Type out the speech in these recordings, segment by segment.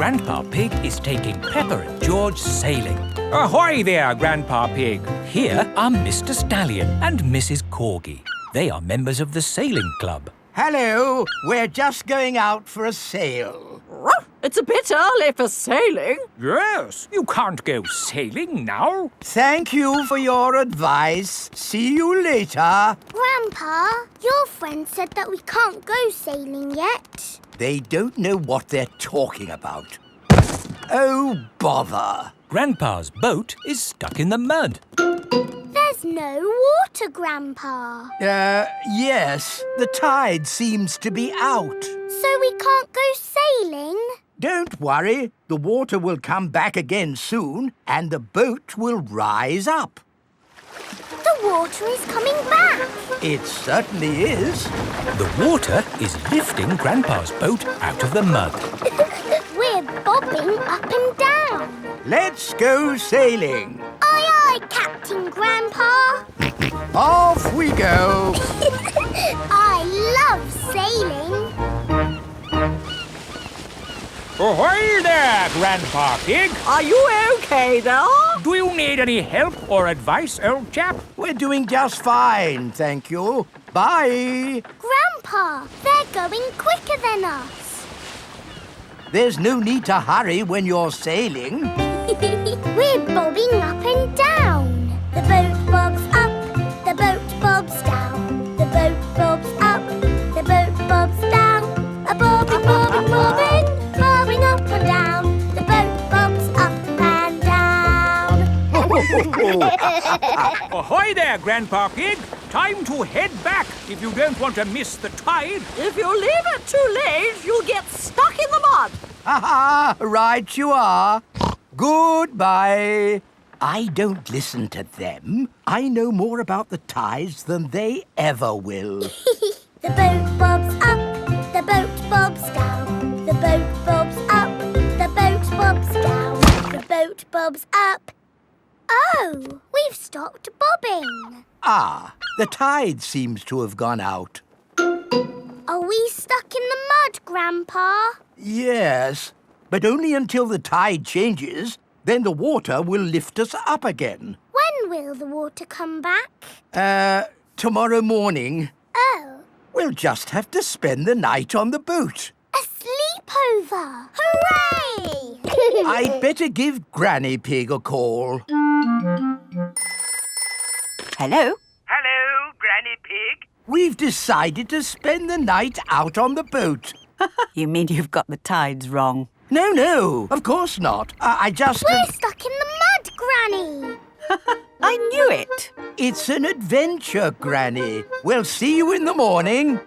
Grandpa Pig is taking Peppa and George sailing. Ahoy there, Grandpa Pig. Here are Mr. Stallion and Mrs. Corgi. They are members of the sailing club. Hello, we're just going out for a sail. It's a bit early for sailing. Yes, you can't go sailing now. Thank you for your advice. See you later. Grandpa, your friend said that we can't go sailing yet. They don't know what they're talking about. Oh, bother. Grandpa's boat is stuck in the mud. There's no water, Grandpa. Yes, the tide seems to be out. So we can't go sailing? Don't worry, the water will come back again soon and the boat will rise up. The water is coming back. It certainly is. The water is lifting Grandpa's boat out of the mud. We're bobbing up and down. Let's go sailing. Aye, aye, Captain Grandpa. Off we go. I love sailing. Ahoy there, Grandpa Pig. Are you okay there? Do you need any help or advice, old chap? We're doing just fine, thank you. Bye. Grandpa, they're going quicker than us. There's no need to hurry when you're sailing. We're bobbing up and down. The boat bobs up, the boat bobs down. The boat bobs up, the boat bobs down. A bobbing, bobbing, bobbing, bobbing up and down. The boat bobs up and down. Ahoy there, Grandpa Pig. Time to head back if you don't want to miss the tide. If you leave it too late, you'll get stuck in the mud. Ha-ha, right you are. Goodbye. I don't listen to them. I know more about the tides than they ever will. The boat bobs up, the boat bobs down. The boat bobs up, the boat bobs down. The boat bobs up. Oh, we've stopped bobbing. Ah, the tide seems to have gone out. Are we stuck in the mud, Grandpa? Yes, but only until the tide changes. Then the water will lift us up again. When will the water come back? Tomorrow morning. Oh, We'll just have to spend the night on the boat. a sleepover! Hooray! I'd better give Granny Pig a call. Hello? Hello, Granny Pig. We've decided to spend the night out on the boat. You mean you've got the tides wrong? No, of course not. I just... We're stuck in the mud, Granny! I knew it. It's an adventure, Granny. We'll see you in the morning.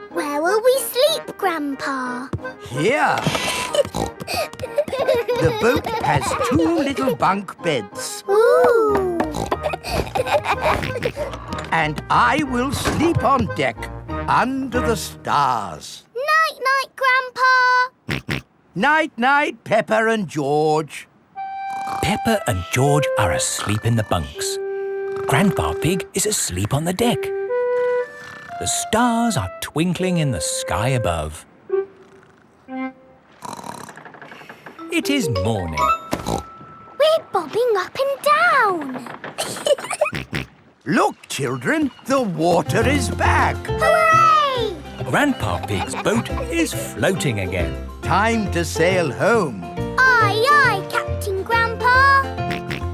Where will we sleep, Grandpa? Here. The boat has 2 little bunk beds. Ooh! And I will sleep on deck, under the stars. Night-night, Grandpa! Night-night, Peppa and George. Peppa and George are asleep in the bunks. Grandpa Pig is asleep on the deck. The stars are twinkling in the sky above. It is morning. We're bobbing up and down. Look, children, the water is back. Hooray! Grandpa Pig's boat is floating again. Time to sail home. Aye, aye, Captain Grandpa.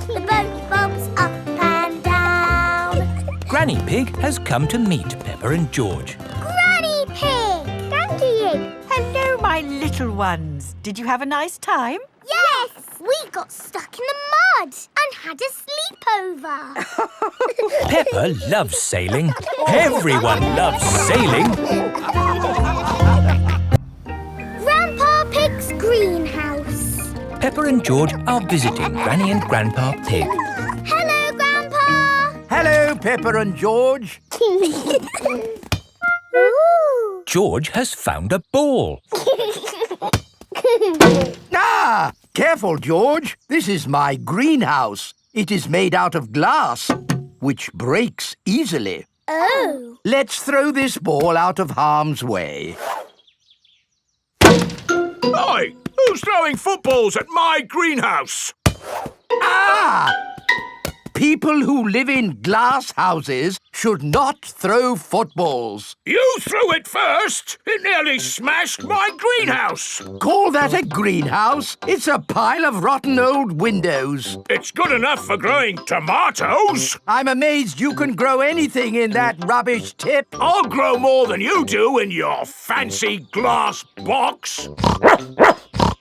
The boat bobs up and down. Granny Pig has come to meet Peppa and George. Granny Pig! Granny! Hello, my little ones. Did you have a nice time? Yes! We got stuck in the mud and had a sleepover. Peppa loves sailing. Everyone loves sailing. Grandpa Pig's greenhouse. Peppa and George are visiting Granny and Grandpa Pig. Hello, Grandpa. Hello, Peppa and George. Ooh. George has found a ball. Ah! Careful, George. This is my greenhouse. It is made out of glass, which breaks easily. Oh. Let's throw this ball out of harm's way. Oi! Who's throwing footballs at my greenhouse? Ah! People who live in glass houses should not throw footballs. You threw it first. It nearly smashed my greenhouse. Call that a greenhouse? It's a pile of rotten old windows. It's good enough for growing tomatoes. I'm amazed you can grow anything in that rubbish tip. I'll grow more than you do in your fancy glass box.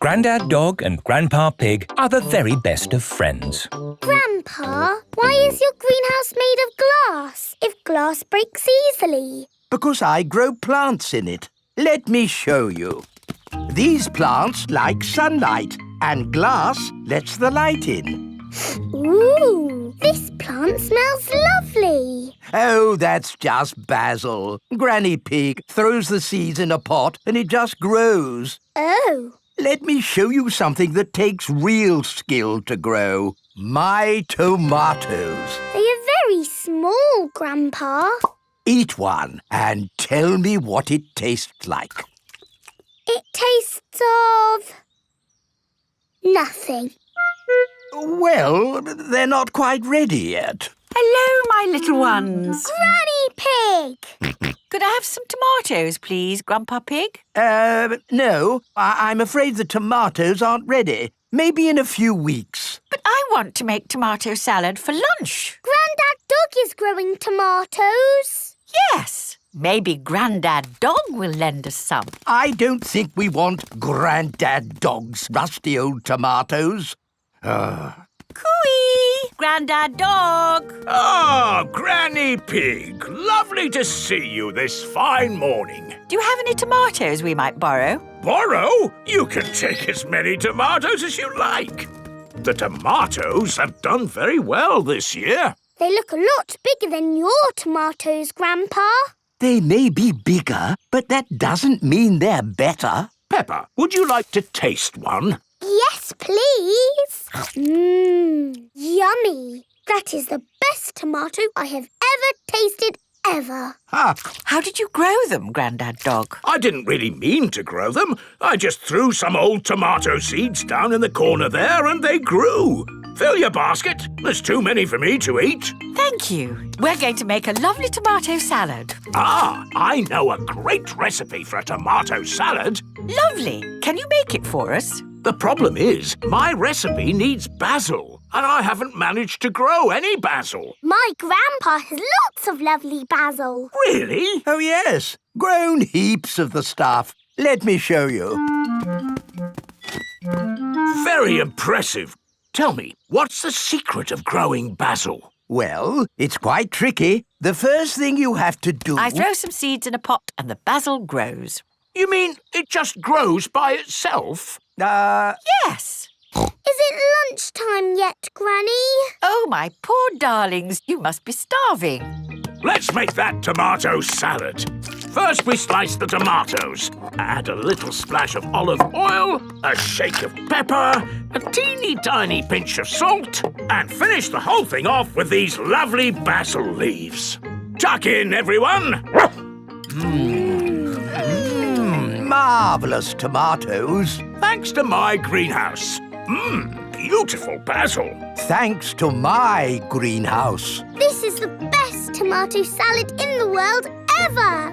Grandad Dog and Grandpa Pig are the very best of friends. Grandpa, why is your greenhouse made of glass if glass breaks easily? Because I grow plants in it. Let me show you. These plants like sunlight, and glass lets the light in. Ooh, this plant smells lovely. Oh, that's just basil. Granny Pig throws the seeds in a pot and it just grows. Oh. Let me show you something that takes real skill to grow. My tomatoes. They are very small, Grandpa. Eat one and tell me what it tastes like. It tastes of... nothing. Well, they're not quite ready yet. Hello, my little ones. Granny Pig! Could I have some tomatoes, please, Grandpa Pig? No. I'm afraid the tomatoes aren't ready. Maybe in a few weeks. But I want to make tomato salad for lunch. Grandad Dog is growing tomatoes. Yes. Maybe Grandad Dog will lend us some. I don't think we want Grandad Dog's rusty old tomatoes. Cooey! Grandad Dog! Ah, Granny Pig. Lovely to see you this fine morning. Do you have any tomatoes we might borrow? Borrow? You can take as many tomatoes as you like. The tomatoes have done very well this year. They look a lot bigger than your tomatoes, Grandpa. They may be bigger, but that doesn't mean they're better. Peppa, would you like to taste one? Yes, please. Yummy. That is the best tomato I have ever tasted ever. How did you grow them, Grandad Dog? I didn't really mean to grow them. I just threw some old tomato seeds down in the corner there and they grew. Fill your basket. There's too many for me to eat. Thank you. We're going to make a lovely tomato salad. Ah, I know a great recipe for a tomato salad. Lovely. Can you make it for us? The problem is, my recipe needs basil, and I haven't managed to grow any basil. My grandpa has lots of lovely basil. Really? Oh, yes. Grown heaps of the stuff. Let me show you. Very impressive. Tell me, what's the secret of growing basil? Well, it's quite tricky. The first thing you have to do... I throw some seeds in a pot and the basil grows. You mean it just grows by itself? Yes. Is it lunchtime yet, Granny? Oh, my poor darlings, you must be starving. Let's make that tomato salad. First, we slice the tomatoes. Add a little splash of olive oil, a shake of pepper, a teeny tiny pinch of salt, and finish the whole thing off with these lovely basil leaves. Tuck in, everyone. Marvellous tomatoes. Thanks to my greenhouse. Beautiful basil. Thanks to my greenhouse. This is the best tomato salad in the world ever.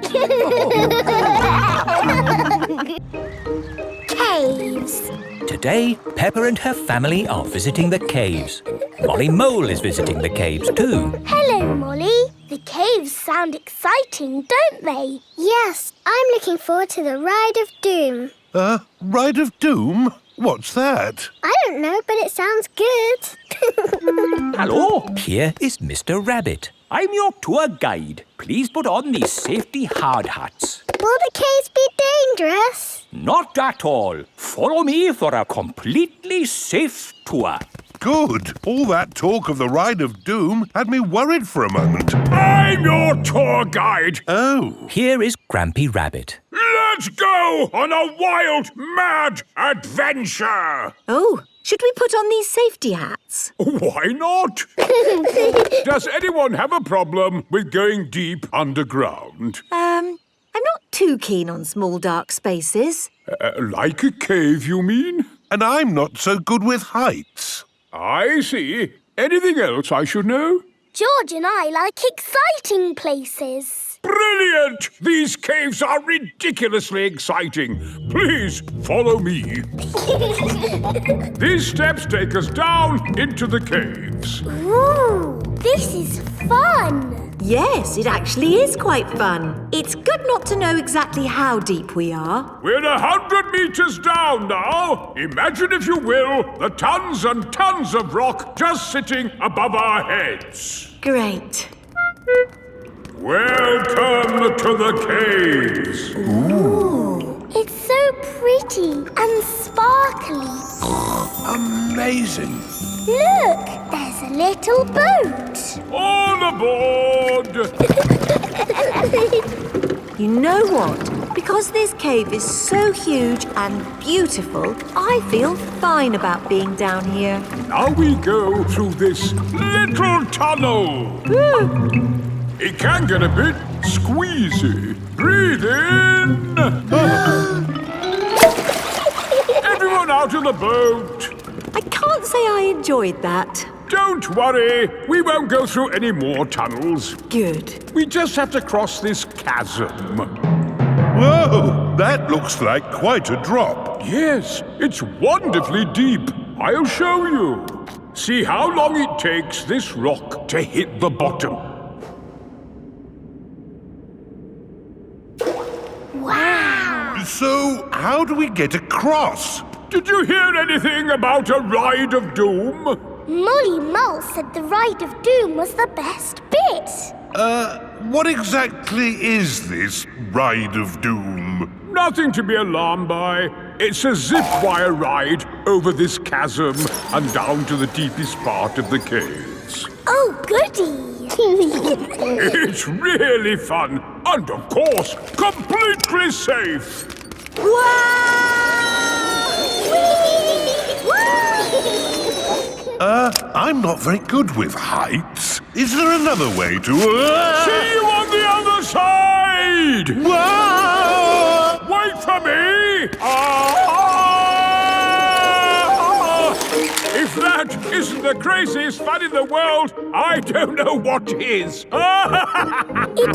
Caves. Today, Peppa and her family are visiting the caves. Molly Mole is visiting the caves too. Hello, Molly. The caves sound exciting, don't they? Yes, I'm looking forward to the Ride of Doom. Ride of Doom? What's that? I don't know, but it sounds good. Hello, here is Mr. Rabbit. I'm your tour guide. Please put on these safety hard hats. Will the caves be dangerous? Not at all. Follow me for a completely safe tour. Good. All that talk of the Ride of Doom had me worried for a moment. I'm your tour guide. Oh. Here is Grampy Rabbit. Let's go on a wild, mad adventure. Oh, should we put on these safety hats? Why not? Does anyone have a problem with going deep underground? I'm not too keen on small dark spaces. Like a cave, you mean? And I'm not so good with heights. I see. Anything else I should know? George and I like exciting places. Brilliant! These caves are ridiculously exciting. Please follow me. These steps take us down into the caves. Ooh, this is fun. Yes, it actually is quite fun. It's good not to know exactly how deep we are. We're 100 meters down now. Imagine, if you will, the tons and tons of rock just sitting above our heads. Great. Welcome to the caves. Ooh, it's so pretty and sparkly. Amazing. Look, there's a little boat. All aboard! You know what? Because this cave is so huge and beautiful, I feel fine about being down here. Now we go through this little tunnel. It can get a bit squeezy. Breathe in. Everyone out in the boat. I can't say I enjoyed that. Don't worry, we won't go through any more tunnels. Good. We just have to cross this chasm. Whoa, that looks like quite a drop. Yes, it's wonderfully deep. I'll show you. See how long it takes this rock to hit the bottom. Wow. So, how do we get across? Did you hear anything about a ride of doom? Molly Mull said the Ride of Doom was the best bit. What exactly is this Ride of Doom? Nothing to be alarmed by. It's a zip wire ride over this chasm and down to the deepest part of the caves. Oh, goody. It's really fun and, of course, completely safe. I'm not very good with heights. Is there another way to... See you on the other side! Whoa! Wait for me! If that isn't the craziest fun in the world, I don't know what is. It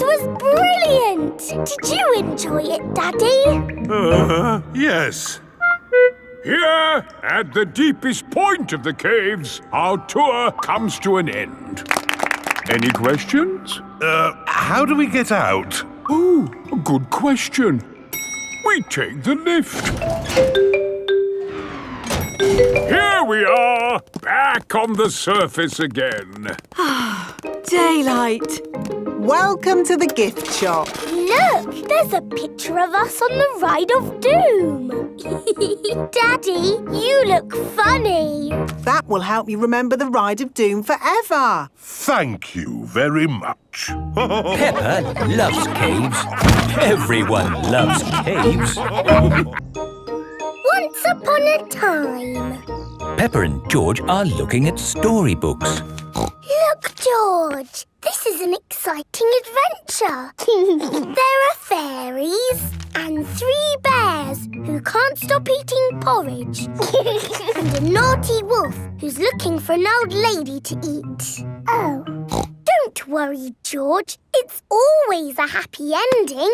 was brilliant. Did you enjoy it, Daddy? Yes. Here, at the deepest point of the caves, our tour comes to an end. Any questions? How do we get out? Oh, a good question. We take the lift. Here we are, back on the surface again. Daylight. Welcome to the gift shop. Look, there's a picture of us on the Ride of Doom. Daddy, you look funny. That will help you remember the Ride of Doom forever. Thank you very much. Peppa loves caves. Everyone loves caves. Once upon a time. Peppa and George are looking at storybooks. Look, George, this is an exciting adventure. There are fairies and 3 bears who can't stop eating porridge and a naughty wolf who's looking for an old lady to eat. Oh. Don't worry, George. It's always a happy ending.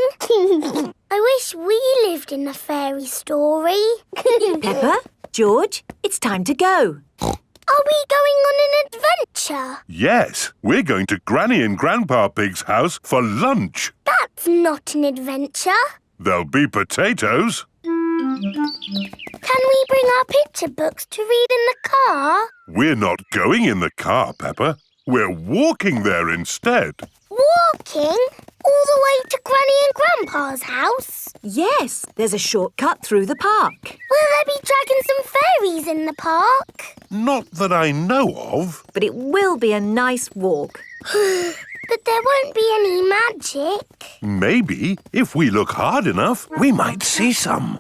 I wish we lived in a fairy story. Peppa, George, it's time to go. Are we going on an adventure? Yes, we're going to Granny and Grandpa Pig's house for lunch. That's not an adventure. There'll be potatoes. Can we bring our picture books to read in the car? We're not going in the car, Peppa. We're walking there instead. Walking? All the way to Granny and Grandpa's house? Yes, there's a shortcut through the park. Will there be dragons and fairies in the park? Not that I know of. But it will be a nice walk. But there won't be any magic. Maybe, if we look hard enough, we might see some.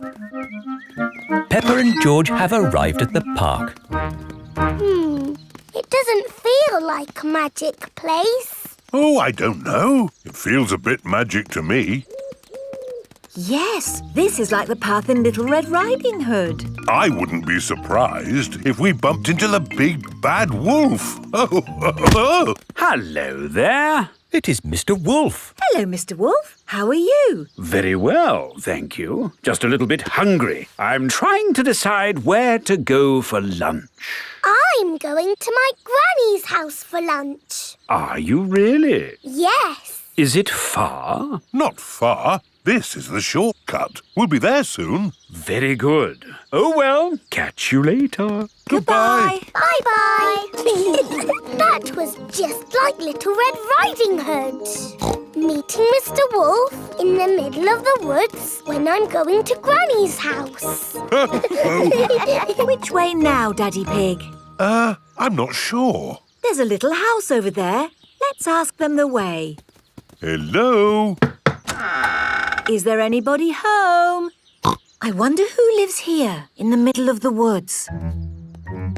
Peppa and George have arrived at the park. It doesn't feel like a magic place. Oh, I don't know. It feels a bit magic to me. Yes, this is like the path in Little Red Riding Hood. I wouldn't be surprised if we bumped into the big bad wolf. Oh. Hello there. It is Mr. Wolf. Hello, Mr. Wolf. How are you? Very well, thank you. Just a little bit hungry. I'm trying to decide where to go for lunch. I'm going to my granny's house for lunch. Are you really? Yes. Is it far? Not far. This is the shortcut. We'll be there soon. Very good. Oh, well, catch you later. Goodbye. Bye-bye. That was just like Little Red Riding Hood. Meeting Mr. Wolf in the middle of the woods when I'm going to Granny's house. Which way now, Daddy Pig? I'm not sure. There's a little house over there. Let's ask them the way. Hello? Is there anybody home? I wonder who lives here in the middle of the woods.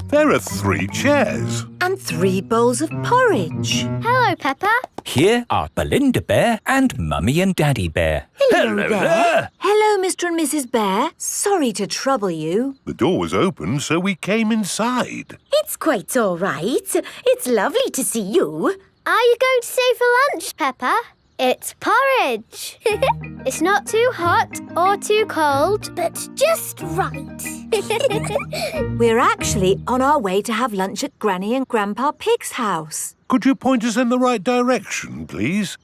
There are 3 chairs. And 3 bowls of porridge. Hello, Peppa. Here are Belinda Bear and Mummy and Daddy Bear. Hello there. Hello, Mr. and Mrs. Bear. Sorry to trouble you. The door was open, so we came inside. It's quite all right. It's lovely to see you. Are you going to stay for lunch, Peppa? It's porridge. It's not too hot or too cold, but just right. We're actually on our way to have lunch at Granny and Grandpa Pig's house. Could you point us in the right direction, please?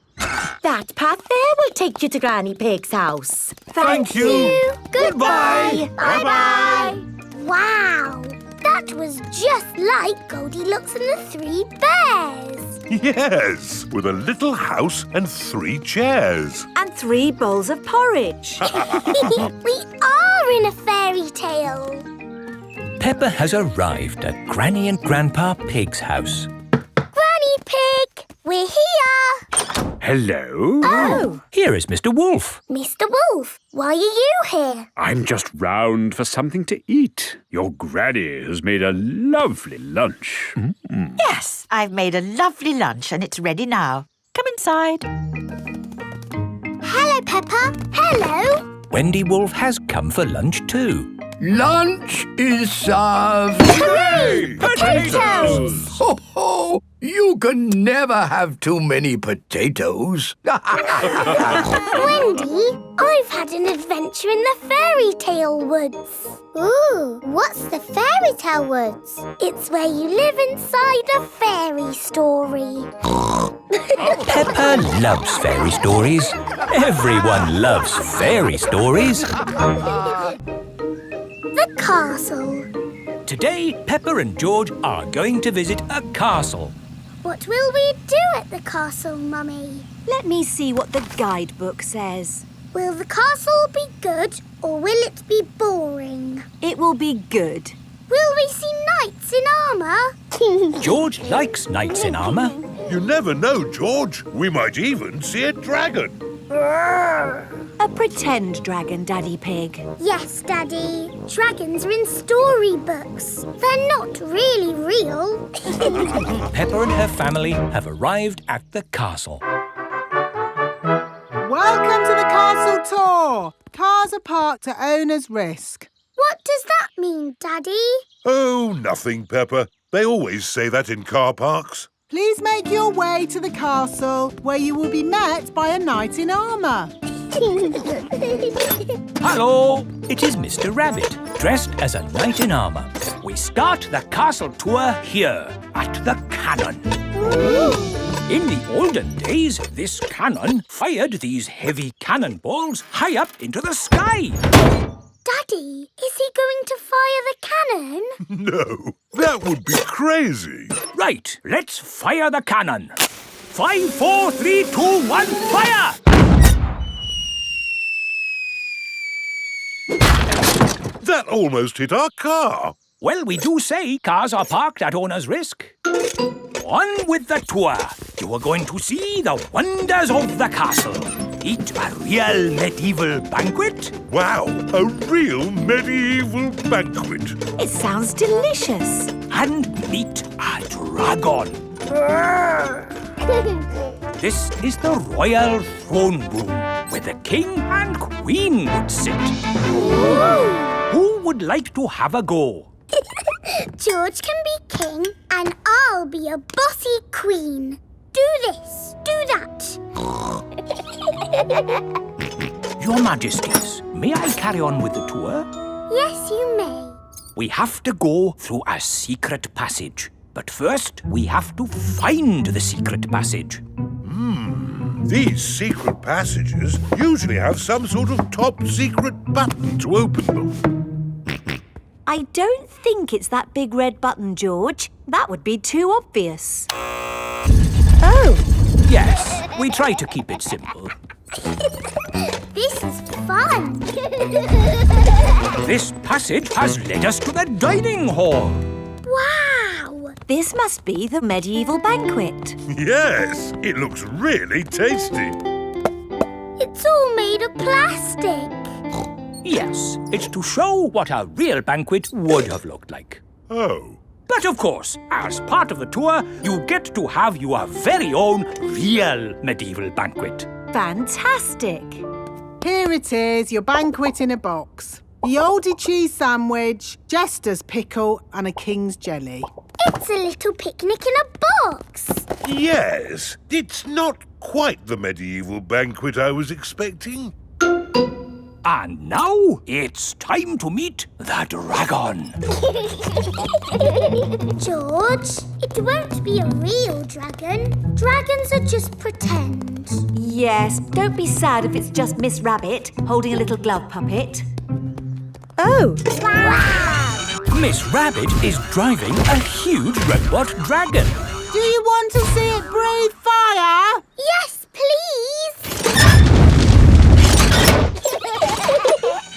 That path there will take you to Granny Pig's house. Thank you. Goodbye. Bye-bye. Wow, that was just like Goldilocks and the 3 bears. Yes, with a little house and 3 chairs. And 3 bowls of porridge. We are in a fairy tale. Peppa has arrived at Granny and Grandpa Pig's house. Granny Pig, we're here. Hello? Oh, Here is Mr. Wolf. Mr. Wolf, why are you here? I'm just round for something to eat. Your granny has made a lovely lunch. Yes, I've made a lovely lunch and it's ready now. Come inside. Hello, Peppa. Hello. Wendy Wolf has come for lunch too. Lunch is served. Hooray! Potatoes! Ho, ho! You can never have too many potatoes. Wendy, I've had an adventure in the fairy tale woods. Ooh, what's the fairy tale woods? It's where you live inside a fairy story. Peppa loves fairy stories. Everyone loves fairy stories. The castle. Today, Peppa and George are going to visit a castle. What will we do at the castle, Mummy? Let me see what the guidebook says. Will the castle be good or will it be boring? It will be good. Will we see knights in armour? George likes knights in armour. You never know, George. We might even see a dragon. A pretend dragon, Daddy Pig. Yes, Daddy. Dragons are in storybooks. They're not really real. Peppa and her family have arrived at the castle. Welcome to the castle tour. Cars are parked at owner's risk. What does that mean, Daddy? Oh, nothing, Peppa. They always say that in car parks. Please make your way to the castle, where you will be met by a knight in armour. Hello! It is Mr. Rabbit, dressed as a knight in armour. We start the castle tour here, at the cannon. In the olden days, this cannon fired these heavy cannonballs high up into the sky. Daddy, is he going to fire the cannon? No, that would be crazy. Right, let's fire the cannon. 5, 4, 3, 2, 1, fire! That almost hit our car. Well, we do say cars are parked at owner's risk. On with the tour. You are going to see the wonders of the castle. Eat a real medieval banquet. Wow, a real medieval banquet. It sounds delicious. And meet a dragon. This is the royal throne room. where the king and queen would sit. Ooh. Who would like to have a go? George can be king and I'll be a bossy queen. Do this, do that. Your Majesties, may I carry on with the tour? Yes, you may. We have to go through a secret passage. But first, we have to find the secret passage. These secret passages usually have some sort of top secret button to open them. I don't think it's that big red button, George. That would be too obvious. Oh! Yes, we try to keep it simple. This is fun. This passage has led us to the dining hall. Wow! This must be the medieval banquet. Yes, it looks really tasty. It's all made of plastic. Yes, it's to show what a real banquet would have looked like. Oh. But of course, as part of the tour, you get to have your very own real medieval banquet. Fantastic! Here it is, your banquet in a box. The oldie cheese sandwich, jester's pickle and a king's jelly. It's a little picnic in a box. Yes, it's not quite the medieval banquet I was expecting. And now it's time to meet the dragon. George, it won't be a real dragon. Dragons are just pretend. Yes, don't be sad if it's just Miss Rabbit holding a little glove puppet. Oh! Wow! Miss Rabbit is driving a huge robot dragon. Do you want to see it breathe fire? Yes, please.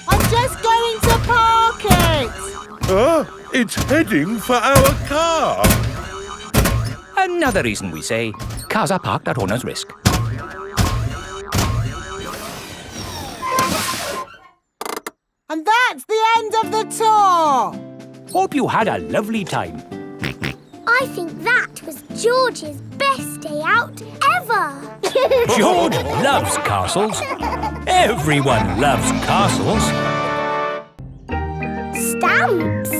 I'm just going to park it. It's heading for our car. Another reason we say cars are parked at owner's risk. And that's the end of the tour. Hope you had a lovely time. I think that was George's best day out ever. George loves castles. Everyone loves castles. Stamps.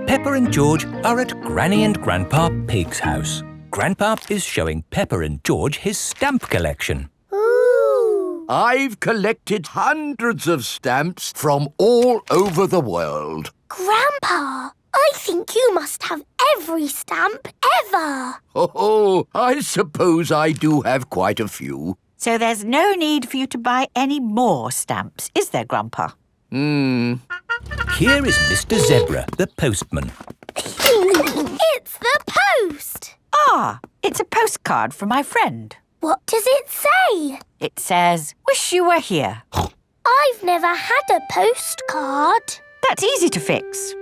Peppa and George are at Granny and Grandpa Pig's house. Grandpa is showing Peppa and George his stamp collection. Ooh. I've collected hundreds of stamps from all over the world. Grandpa, I think you must have every stamp ever. Oh, I suppose I do have quite a few. So there's no need for you to buy any more stamps, is there, Grandpa? Here is Mr. Zebra, the postman. It's the post. Ah, it's a postcard from my friend. What does it say? It says, "Wish you were here." I've never had a postcard. That's easy to fix.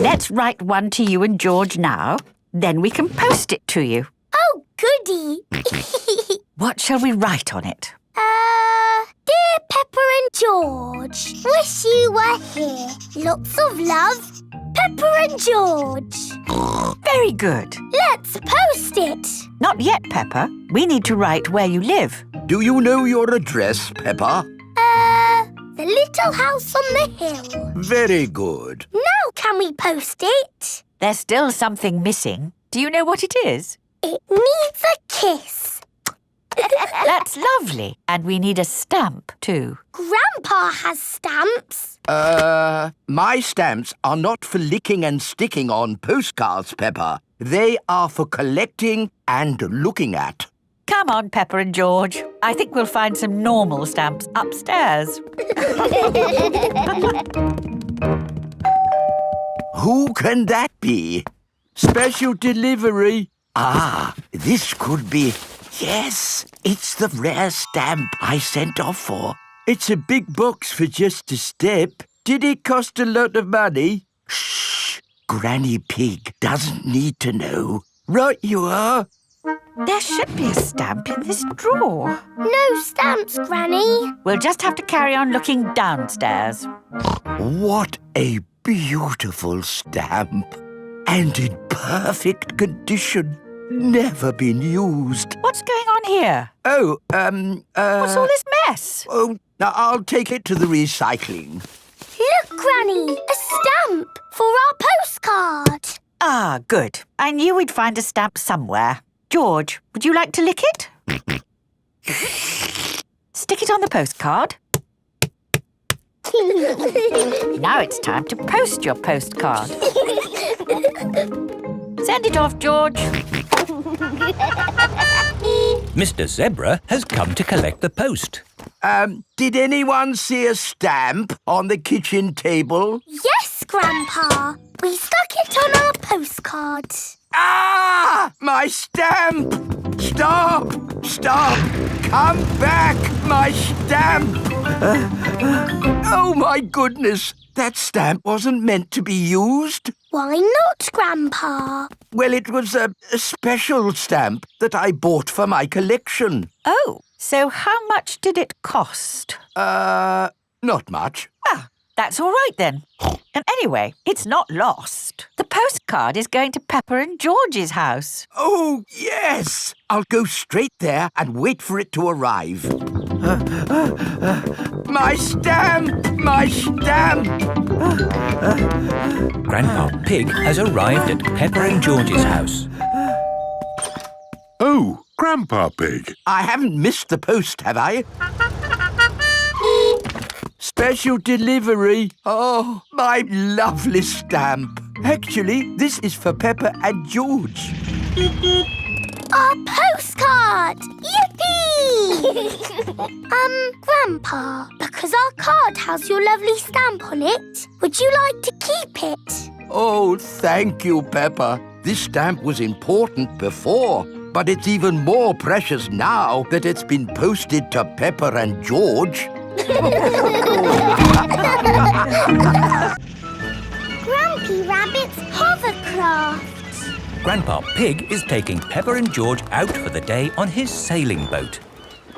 Let's write one to you and George now. Then we can post it to you. Oh, goody. What shall we write on it? Dear Peppa and George, wish you were here. Lots of love, Peppa and George. Very good. Let's post it. Not yet, Peppa. We need to write where you live. Do you know your address, Peppa? The little house on the hill. Very good. Now can we post it? There's still something missing. Do you know what it is? It needs a kiss. That's lovely. And we need a stamp, too. Grandpa has stamps. My stamps are not for licking and sticking on postcards, Peppa. They are for collecting and looking at. Come on, Peppa and George. I think we'll find some normal stamps upstairs. Who can that be? Special delivery? Ah, this could be... Yes, it's the rare stamp I sent off for. It's a big box for just a step. Did it cost a lot of money? Shh! Granny Pig doesn't need to know. Right you are. There should be a stamp in this drawer. No stamps, Granny. We'll just have to carry on looking downstairs. What a beautiful stamp. And in perfect condition. Never been used. What's going on here? Oh, What's all this mess? Oh, Now, I'll take it to the recycling. Look, Granny, a stamp for our postcard. Ah, good. I knew we'd find a stamp somewhere. George, would you like to lick it? Stick it on the postcard. Now it's time to post your postcard. Send it off, George. Mr. Zebra has come to collect the post. Did anyone see a stamp on the kitchen table? Yes, Grandpa. We stuck it on our postcard. Ah! My stamp! Stop! Stop! Come back! My stamp! Oh, my goodness! That stamp wasn't meant to be used. Why not, Grandpa? Well, it was a special stamp that I bought for my collection. Oh, so how much did it cost? Not much. Ah, that's all right then. And anyway, it's not lost. The postcard is going to Peppa and George's house. Oh, yes! I'll go straight there and wait for it to arrive. My stamp! My stamp! Grandpa Pig has arrived at Peppa and George's house. Oh, Grandpa Pig. I haven't missed the post, have I? Special delivery. Oh, my lovely stamp. Actually, this is for Peppa and George. Our postcard! Yippee! Grandpa, because our card has your lovely stamp on it, would you like to keep it? Oh, thank you, Peppa. This stamp was important before, but it's even more precious now that it's been posted to Peppa and George. Grumpy Rabbit's hovercraft. Grandpa Pig is taking Peppa and George out for the day on his sailing boat.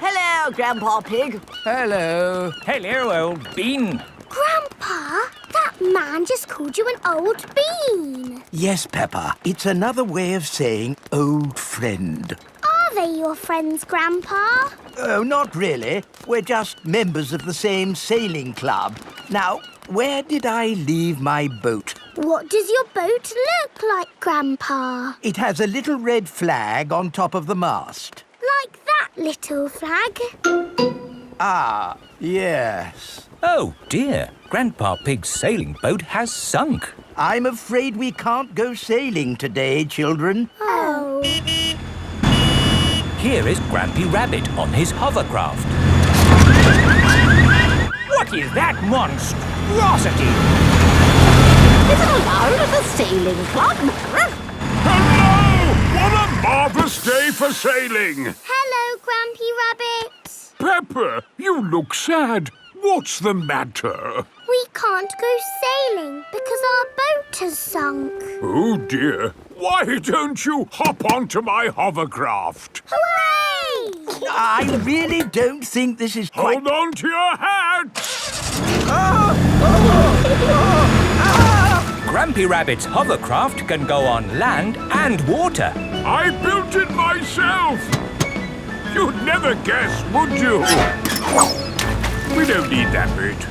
Hello, Grandpa Pig. Hello. Hello, old bean. Grandpa, that man just called you an old bean. Yes, Peppa. It's another way of saying old friend. Are they your friends, Grandpa? Oh, not really. We're just members of the same sailing club. Now, where did I leave my boat? What does your boat look like, Grandpa? It has a little red flag on top of the mast. Like that little flag? Ah, yes. Oh, dear. Grandpa Pig's sailing boat has sunk. I'm afraid we can't go sailing today, children. Oh. Here is Grampy Rabbit on his hovercraft. What is that monstrosity? Is it allowed at the sailing club? Hello! What a marvellous day for sailing! Hello, Grampy Rabbit. Peppa, you look sad. What's the matter? We can't go sailing because our boat has sunk. Oh, dear. Why don't you hop onto my hovercraft? Hooray! I really don't think this is quite... Hold on to your hat! Grampy Rabbit's hovercraft can go on land and water. I built it myself. You'd never guess, would you? We don't need that bit.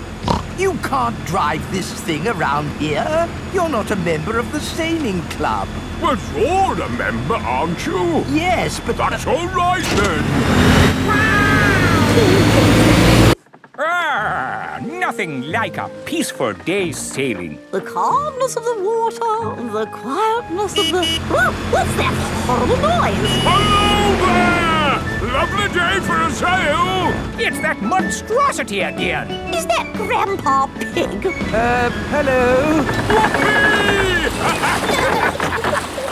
You can't drive this thing around here. You're not a member of the sailing club. But you're a member, aren't you? Yes, but... That's all right, then. Nothing like a peaceful day's sailing. The calmness of the water, the quietness of the... Oh, what's that horrible noise? Hello there! Lovely day for a sail. It's that monstrosity again. Is that Grandpa Pig? Hello?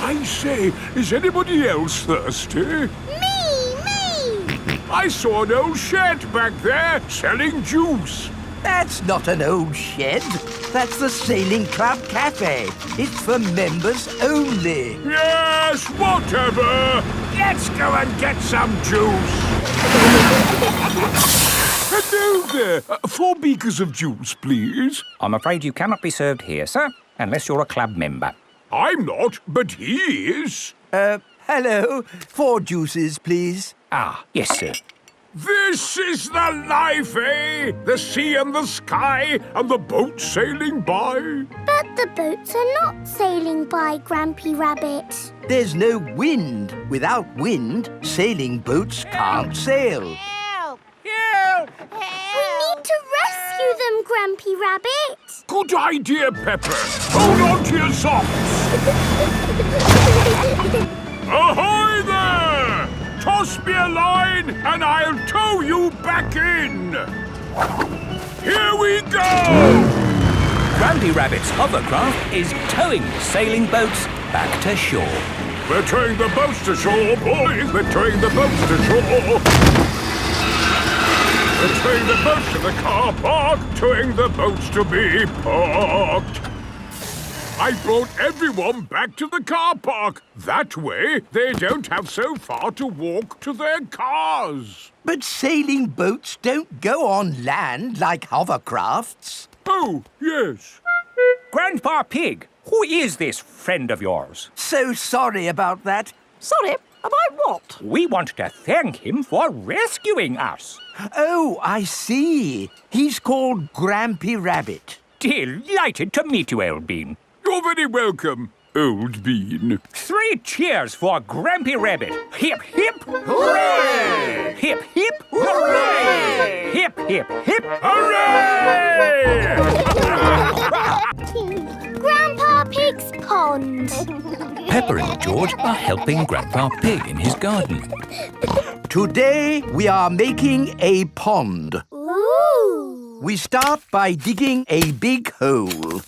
I say, is anybody else thirsty? Me! I saw an old shed back there selling juice. That's not an old shed. That's the Sailing Club Cafe. It's for members only. Yes, whatever. Let's go and get some juice. Hello there. 4 beakers of juice, please. I'm afraid you cannot be served here, sir, unless you're a club member. I'm not, but he is. Hello. 4 juices, please. Ah, yes, sir. This is the life, eh? The sea and the sky and the boat sailing by. But the boats are not sailing by, Grampy Rabbit. There's no wind. Without wind, sailing boats can't sail. Help! Help! We need to rescue them, Grampy Rabbit. Good idea, Pepper. Hold on to your socks. Ahoy there! Toss me a line and I'll tow you back in. Here we go! Grampy Rabbit's hovercraft is towing the sailing boats back to shore. We're towing the boats to shore, boys. We're towing the boats to shore. We're towing the boats to the car park. Towing the boats to be parked. I brought everyone back to the car park. That way, they don't have so far to walk to their cars. But sailing boats don't go on land like hovercrafts. Oh, yes. Grandpa Pig, who is this friend of yours? So sorry about that. Sorry, about what? We want to thank him for rescuing us. Oh, I see. He's called Grampy Rabbit. Delighted to meet you, Old Bean. You're very welcome, Old Bean. 3 cheers for Grampy Rabbit. Hip, hip, hooray! Hip, hip, hooray! Hip, hip, hip, Hooray! Grandpa Pig's pond. Pepper and George are helping Grandpa Pig in his garden. Today we are making a pond. Ooh. We start by digging a big hole.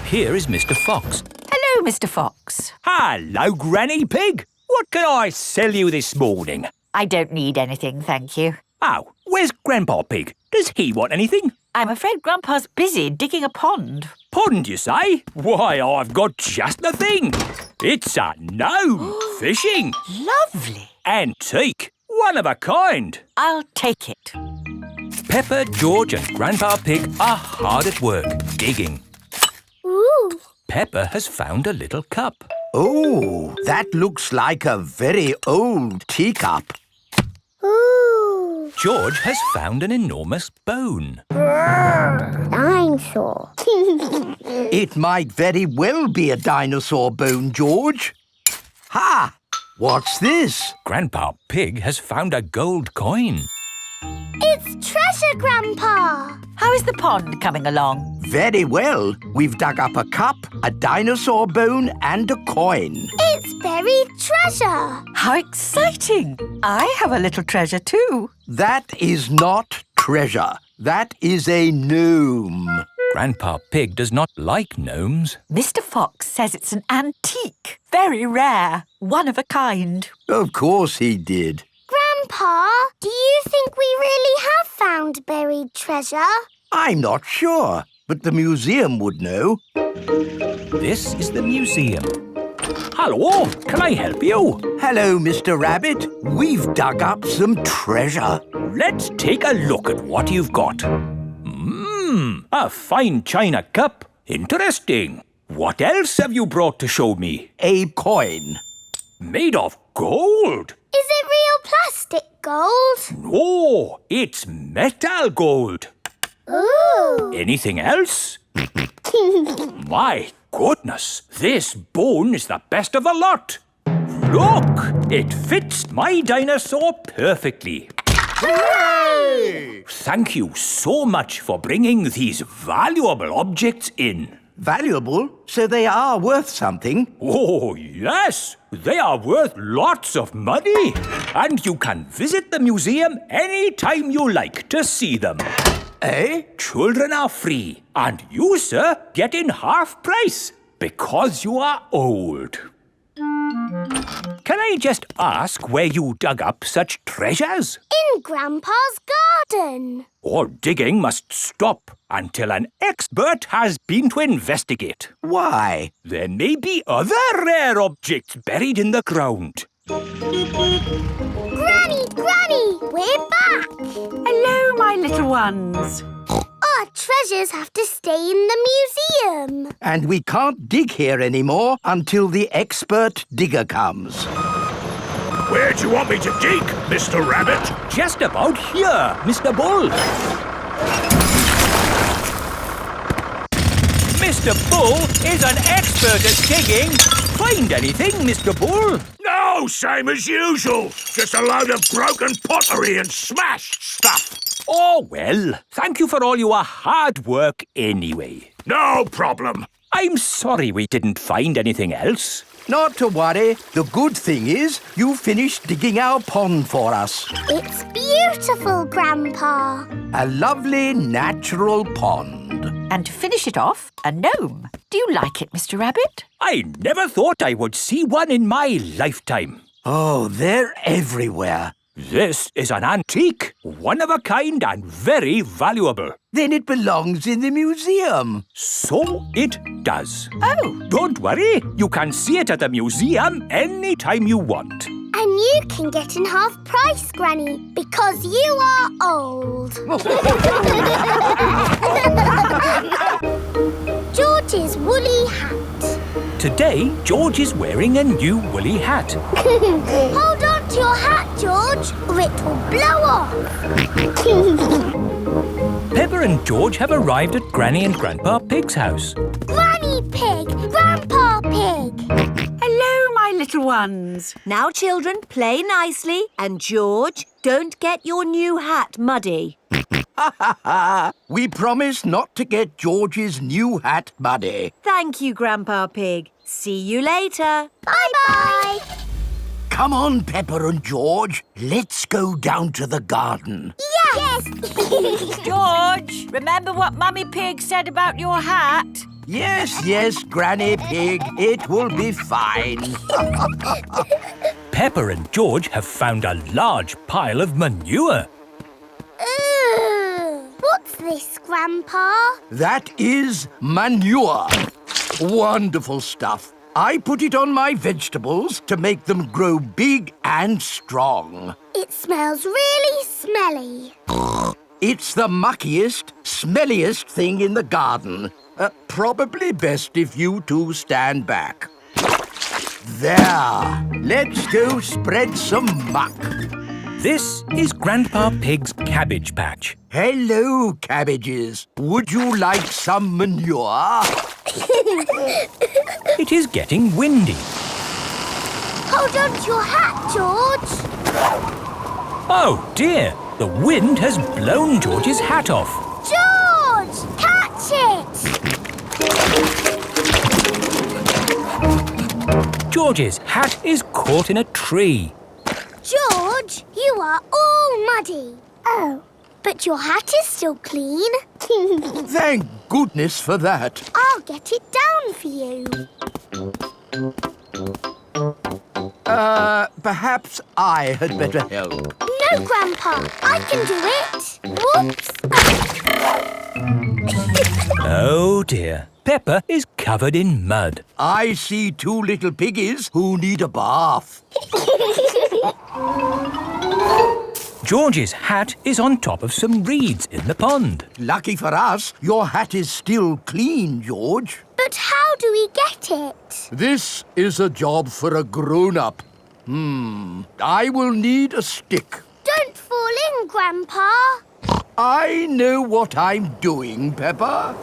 Here is Mr. Fox. Hello, Mr. Fox. Hello, Granny Pig. What can I sell you this morning? I don't need anything, thank you. Oh, where's Grandpa Pig? Does he want anything? I'm afraid Grandpa's busy digging a pond. Pond, you say? Why, I've got just the thing. It's a gnome fishing. Lovely. Antique. One of a kind. I'll take it. Pepper, George and Grandpa Pig are hard at work, digging. Ooh. Pepper has found a little cup. Oh, that looks like a very old teacup. Ooh. George has found an enormous bone. Dinosaur. It might very well be a dinosaur bone, George. Ha! What's this? Grandpa Pig has found a gold coin. It's treasure, Grandpa. How is the pond coming along? Very well. We've dug up a cup, a dinosaur bone and a coin. It's buried treasure. How exciting! I have a little treasure too. That is not treasure. That is a gnome. Grandpa Pig does not like gnomes. Mr. Fox says it's an antique, very rare, one of a kind. Of course he did. Grandpa, do you think we really have found buried treasure? I'm not sure, but the museum would know. This is the museum. Hello, can I help you? Hello, Mr. Rabbit. We've dug up some treasure. Let's take a look at what you've got. A fine china cup. Interesting. What else have you brought to show me? A coin. Made of gold. Is it real plastic gold? No, it's metal gold. Ooh. Anything else? My goodness, this bone is the best of the lot. Look, it fits my dinosaur perfectly. Hooray! Thank you so much for bringing these valuable objects in. Valuable, so they are worth something. Oh, yes, they are worth lots of money. And you can visit the museum any time you like to see them. Eh? Children are free, and you, sir, get in half price because you are old. Can I just ask where you dug up such treasures? In Grandpa's garden. All digging must stop until an expert has been to investigate. Why? There may be other rare objects buried in the ground. Granny, we're back. Hello, my little ones. Our treasures have to stay in the museum. And we can't dig here anymore until the expert digger comes. Where do you want me to dig, Mr. Rabbit? Just about here, Mr. Bull. Mr. Bull is an expert at digging. Find anything, Mr. Bull? No, same as usual. Just a load of broken pottery and smashed stuff. Oh, well, thank you for all your hard work anyway. No problem. I'm sorry we didn't find anything else. Not to worry. The good thing is you finished digging our pond for us. It's beautiful, Grandpa. A lovely natural pond. And to finish it off, a gnome. Do you like it, Mr. Rabbit? I never thought I would see one in my lifetime. Oh, they're everywhere. This is an antique, one of a kind and very valuable. Then it belongs in the museum. So it does. Oh. Don't worry, you can see it at the museum any time you want. And you can get in half price, Granny, because you are old. George's woolly hat. Today, George is wearing a new woolly hat. Hold on to your hat, George, or it will blow off. Peppa and George have arrived at Granny and Grandpa Pig's house. Granny Pig, Grandpa Pig. Hello, my little ones. Now, children, play nicely. And George, don't get your new hat muddy. We promise not to get George's new hat muddy. Thank you, Grandpa Pig. See you later. Bye-bye. Come on, Peppa and George. Let's go down to the garden. Yes. George, remember what Mummy Pig said about your hat? Yes, Granny Pig. It will be fine. Peppa and George have found a large pile of manure. What's this, Grandpa? That is manure. Wonderful stuff. I put it on my vegetables to make them grow big and strong. It smells really smelly. It's the muckiest, smelliest thing in the garden. Probably best if you two stand back. There. Let's go spread some muck. This is Grandpa Pig's cabbage patch. Hello, cabbages. Would you like some manure? It is getting windy. Hold on to your hat, George. Oh dear, the wind has blown George's hat off. George, catch it. George's hat is caught in a tree. George, you are all muddy. Oh, but your hat is still clean. Thank goodness for that. I'll get it down for you. Perhaps I had better help. No, Grandpa, I can do it. Whoops. Oh dear, Peppa is covered in mud. I see two little piggies who need a bath. George's hat is on top of some reeds in the pond. Lucky for us, your hat is still clean, George. But how do we get it? This is a job for a grown-up. I will need a stick. Don't fall in, Grandpa. I know what I'm doing, Peppa.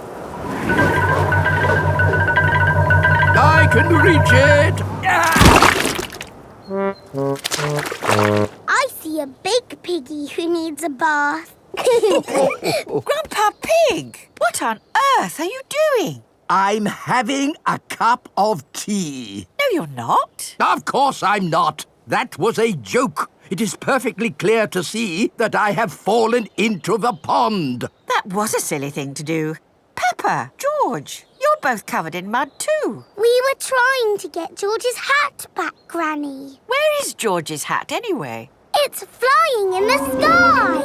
I can reach it. I see a big piggy who needs a bath. Grandpa Pig, what on earth are you doing? I'm having a cup of tea. No, you're not. Of course I'm not. That was a joke. It is perfectly clear to see that I have fallen into the pond. That was a silly thing to do. Peppa, George, you're both covered in mud too. We were trying to get George's hat back, Granny. Where is George's hat anyway? It's flying in the sky.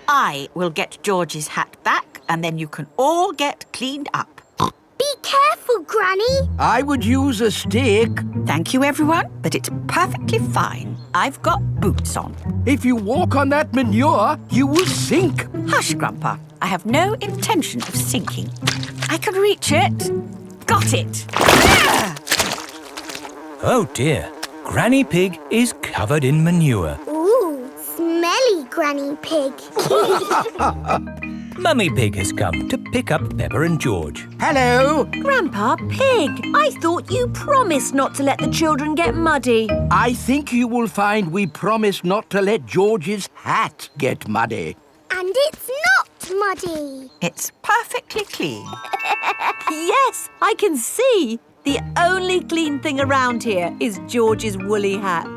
I will get George's hat back and then you can all get cleaned up. Be careful, Granny. I would use a stick. Thank you, everyone, but it's perfectly fine. I've got boots on. If you walk on that manure, you will sink. Hush, Grandpa. I have no intention of sinking. I can reach it. Got it! Oh dear, Granny Pig is covered in manure. Ooh, smelly Granny Pig. Mummy Pig has come to pick up Peppa and George. Hello. Grandpa Pig, I thought you promised not to let the children get muddy. I think you will find we promised not to let George's hat get muddy. And it's not muddy. It's perfectly clean. Yes, I can see. The only clean thing around here is George's woolly hat.